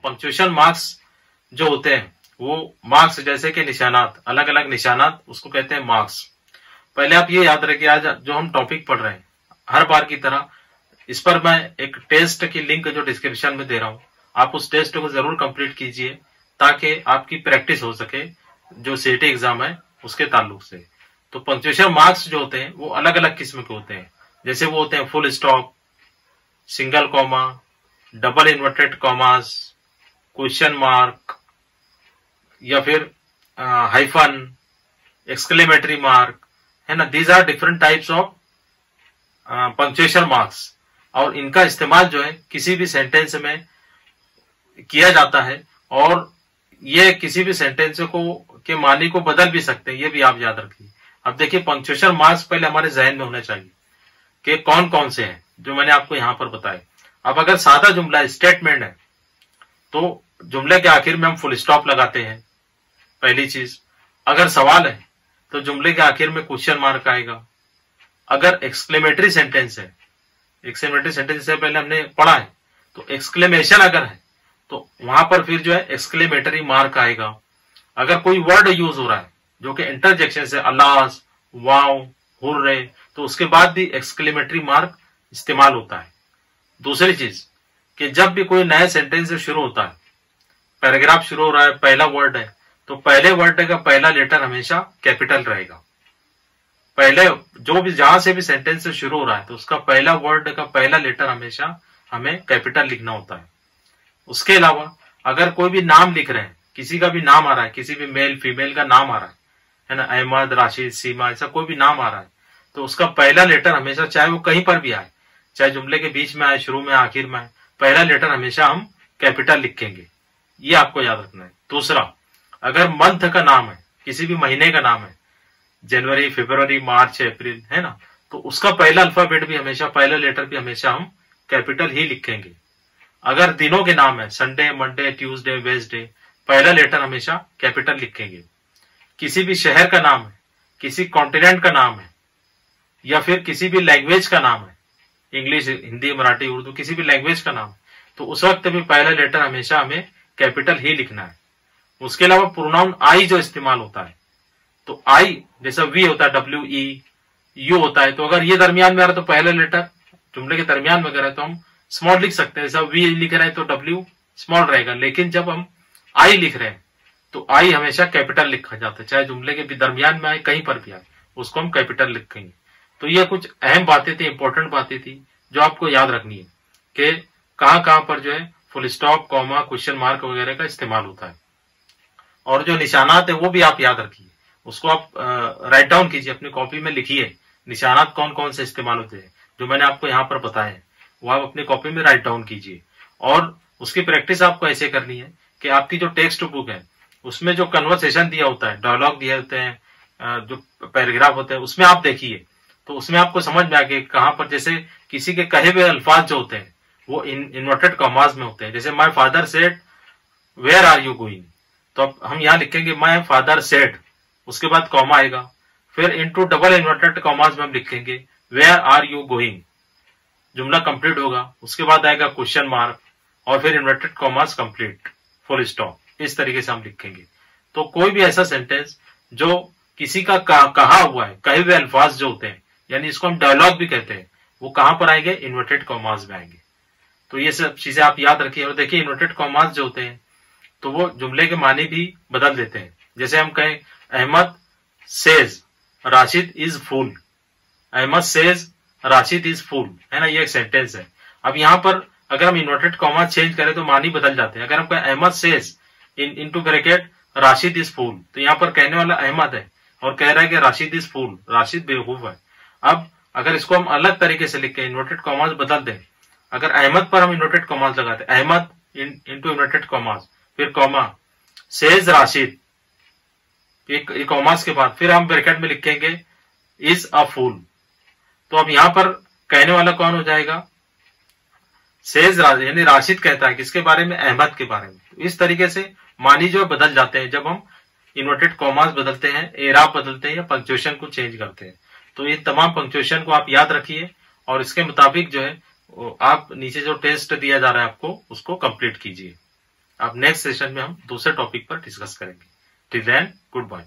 Punctuation marks जो होते हैं वो मार्क्स जैसे कि निशानात, अलग अलग निशानात, उसको कहते हैं मार्क्स। पहले आप ये याद रखिए, आज जो हम टॉपिक पढ़ रहे हैं हर बार की तरह इस पर मैं एक टेस्ट की लिंक जो डिस्क्रिप्शन में दे रहा हूं, आप उस टेस्ट को जरूर कंप्लीट कीजिए ताकि आपकी प्रैक्टिस हो सके जो सीईटी एग्जाम है उसके ताल्लुक से। तो पंक्चुएशन मार्क्स जो होते हैं वो अलग अलग किस्म के होते हैं, जैसे वो होते हैं full stop, single comma, double inverted commas, question mark, या फिर हाइफन, एक्सक्लेमेटरी मार्क, है ना। These are different types of punctuation marks, और इनका इस्तेमाल जो है किसी भी सेंटेंस में किया जाता है, और ये किसी भी सेंटेंस को के मानी को बदल भी सकते हैं, ये भी आप याद रखिए। अब देखिए पंक्चुएशन मार्क्स पहले हमारे जहन में होने चाहिए कि कौन कौन से हैं जो मैंने आपको यहां पर बताए। अब अगर सादा जुमला स्टेटमेंट है तो जुमले के आखिर में हम फुल स्टॉप लगाते हैं, पहली चीज। अगर सवाल है तो जुमले के आखिर में क्वेश्चन मार्क आएगा। अगर एक्सक्लेमेटरी सेंटेंस है, एक्सक्लेमेटरी सेंटेंस से पहले हमने पढ़ा है, तो एक्सक्लेमेशन अगर है तो वहां पर फिर जो है एक्सक्लेमेटरी मार्क आएगा। अगर कोई वर्ड यूज हो रहा है जो कि इंटरजेक्शन से अल्लास, वाओ, हुर्रे, तो उसके बाद भी एक्सक्लेमेटरी मार्क इस्तेमाल होता है। दूसरी चीज कि जब भी कोई नया सेंटेंस शुरू होता है, पैराग्राफ शुरू हो रहा है, पहला वर्ड है, तो पहले वर्ड का पहला लेटर हमेशा कैपिटल रहेगा। पहले जो भी जहां से भी सेंटेंस शुरू हो रहा है तो उसका पहला वर्ड का पहला लेटर हमेशा हमें कैपिटल लिखना होता है। उसके अलावा अगर कोई भी नाम लिख रहे हैं, किसी का भी नाम आ रहा है, किसी भी मेल फीमेल का नाम आ रहा है ना, अहमद, राशिद, सीमा, ऐसा कोई भी नाम आ रहा है, तो उसका पहला लेटर हमेशा, चाहे वो कहीं पर भी आए, चाहे जुमले के बीच में आए, शुरू में, आखिर में आए, पहला लेटर हमेशा हम कैपिटल लिखेंगे। ये आपको याद रखना है। दूसरा, अगर मंथ का नाम है, किसी भी महीने का नाम है, जनवरी, फरवरी, मार्च, अप्रैल, है ना, तो उसका पहला अल्फाबेट भी हमेशा, पहला लेटर भी हमेशा हम कैपिटल ही लिखेंगे। अगर दिनों के नाम है, संडे, मंडे, ट्यूसडे, वेडनेसडे, पहला लेटर हमेशा कैपिटल लिखेंगे। किसी भी शहर का नाम है, किसी कॉन्टिनेंट का नाम है, या फिर किसी भी लैंग्वेज का नाम है, इंग्लिश, हिंदी, मराठी, उर्दू, किसी भी लैंग्वेज का नाम, तो उस वक्त भी पहला लेटर हमेशा हमें कैपिटल ही लिखना है। उसके अलावा प्रोनाउन आई जो इस्तेमाल होता है, तो आई जैसा वी होता है, WE, यू होता है, तो अगर ये दरमियान में आ रहा है तो पहला लेटर जुमले के दरमियान में अगर है तो हम स्मॉल लिख सकते हैं। जैसा वी लिख रहे हैं तो W स्मॉल रहेगा, लेकिन जब हम आई लिख रहे हैं तो आई हमेशा कैपिटल लिखा जाता है, चाहे जुमले के भी दरमियान में आए, कहीं पर भी आए, उसको हम कैपिटल लिखेंगे। तो ये कुछ अहम बातें थी, इंपॉर्टेंट बातें थी जो आपको याद रखनी है कि कहां कहां पर जो है full stop, comma, question mark वगैरह का इस्तेमाल होता है। और जो निशानात है वो भी आप याद रखिए, उसको आप राइट डाउन कीजिए, अपनी कॉपी में लिखिए निशानात कौन कौन से इस्तेमाल होते हैं, जो मैंने आपको यहाँ पर बताए हैं वो आप अपनी कॉपी में राइट डाउन कीजिए। और उसकी प्रैक्टिस आपको ऐसे करनी है कि आपकी जो टेक्स्ट बुक है उसमें जो कन्वर्सेशन दिया होता है, डायलॉग दिए होते हैं, जो पैराग्राफ होते हैं, उसमें आप देखिए, तो उसमें आपको समझ में आ गया कहां पर जैसे किसी के कहे हुए अल्फाज जो होते हैं वो इन्वर्टेड कॉमास में होते हैं। जैसे my father said where are you going, तो अब हम यहाँ लिखेंगे माय फादर सेड, उसके बाद कॉमा आएगा, फिर इनटू डबल इन्वर्टेड कॉमास में हम लिखेंगे वेयर आर यू गोइंग, जुमला कंप्लीट होगा, उसके बाद आएगा क्वेश्चन मार्क, और फिर inverted commas complete, full stop. इस तरीके से हम लिखेंगे। तो कोई भी ऐसा सेंटेंस जो किसी का कहा हुआ है, कहे हुए अल्फाज जो होते हैं, यानी इसको हम डायलॉग भी कहते हैं, वो कहां पर आएंगे, इन्वर्टेड कॉमास में आएंगे। तो ये सब चीजें आप याद रखिए। और देखिए इन्वर्टेड कॉमास जो होते हैं तो वो जुमले के मानी भी बदल देते हैं। जैसे हम कहें Ahmed says Rashid is fool, Ahmed says Rashid is fool, है ना, ये एक सेंटेंस है। अब यहां पर अगर हम इन्वर्टेड कॉमा चेंज करें तो मानी बदल जाते हैं। अगर हम कहें Ahmed says into bracket Rashid is fool, तो यहाँ पर कहने वाला अहमद है और कह रहा है कि राशिद इज फूल, राशिद बेवकूफ है। अब अगर इसको हम अलग तरीके से लिख के इन्वर्टेड कॉमास बदल दें, अगर अहमद पर हम इन्वर्टेड कॉमास लगाते, अहमद इनटू इन्वर्टेड कॉमास, फिर कॉमा, सेज राशिद, एक कॉमास के बाद फिर हम ब्रैकेट में लिखेंगे इज अ फूल, तो अब यहां पर कहने वाला कौन हो जाएगा, सेज राशिद, यानी राशिद कहता है किसके बारे में, अहमद के बारे में। तो इस तरीके से मानी जो बदल जाते हैं जब हम इन्वर्टेड कॉमास बदलते हैं, एराब बदलते हैं या पंक्चुएशन को चेंज करते हैं। तो ये तमाम पंक्चुएशन को आप याद रखिए और इसके मुताबिक जो है आप नीचे जो टेस्ट दिया जा रहा है आपको उसको कंप्लीट कीजिए। अब नेक्स्ट सेशन में हम दूसरे टॉपिक पर डिस्कस करेंगे। Till then good bye.